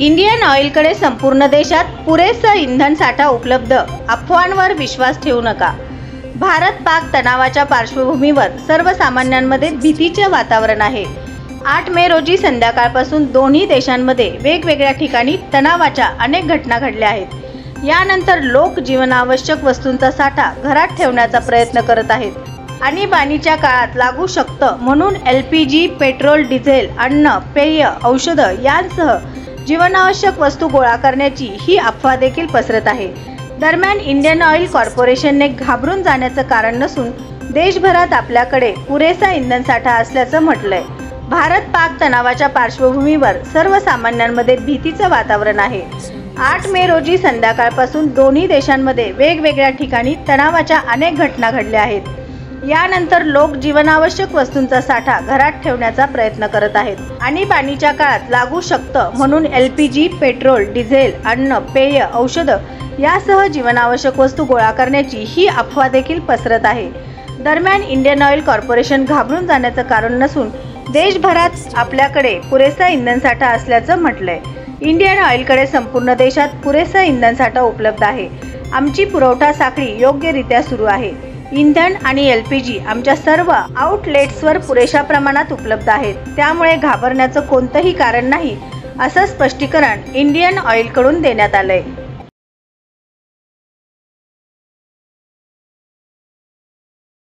Indian ऑइलकडे संपूर्ण देशात पुरेसा इंधन साठा उपलब्ध, अफवांवर विश्वास ठेवू नका। भारत पाक तणावाच्या पार्श्वभूमीवर सर्वसामान्यांमध्ये भीतीचे वातावरण आहे। 8 मे रोजी संध्याकाळपासून दोन्ही देशांमध्ये वेगवेगळ्या ठिकाणी तणावाच्या अनेक घटना घडल्या आहेत। यानंतर लोक जीवनावश्यक वस्तूंचा साठा घरात ठेवण्याचा प्रयत्न करत आहेत। आणीबाणीच्या काळात लागू शकतं म्हणून LPG, पेट्रोल, डिझेल, अन्न, पेय, औषधं यांसह जीवनावश्यक वस्तू गोळा करण्याची ही अफवा देखील पसरत आहे। दरम्यान इंडियन ऑइल कॉर्पोरेशनने घाबरून जाण्याचं कारण नसून देशभरात आपल्याकडे पुरेसा इंधन साठा असल्याचं म्हटलंय। भारत पाक तणावाच्या पार्श्वभूमीवर सर्वसामान्यांमध्ये भीतीचं वातावरण आहे। 8 मे रोजी संध्याकाळपासून दोन्ही देशांमध्ये वेगवेगळ्या ठिकाणी तणावाच्या अनेक घटना घडल्या आहेत। यानंतर लोक जीवनावश्यक वस्तूंचा साठा घरात ठेवण्याचा प्रयत्न करत आहेत। आणीबाणीच्या काळात लागू शकतं म्हणून LPG, पेट्रोल, डिझेल, अन्न, पेय, औषधं यासह जीवनावश्यक वस्तू गोळा करण्याची ही अफवा देखील पसरत आहे। दरम्यान इंडियन ऑइल कॉर्पोरेशन घाबरून जाण्याचं कारण नसून देशभरात आपल्याकडे पुरेसा इंधन साठा असल्याचं म्हटलंय। इंडियन ऑइलकडे संपूर्ण देशात पुरेसा इंधन साठा उपलब्ध आहे। आमची पुरवठा साखळी योग्यरित्या सुरू आहे। इंधन आणि LPG आमच्या सर्व आउटलेट्सवर पुरेशा प्रमाणात उपलब्ध आहेत, त्यामुळे घाबरण्याचं कोणतंही कारण नाही, असं स्पष्टीकरण इंडियन ऑइलकडून देण्यात आलंय।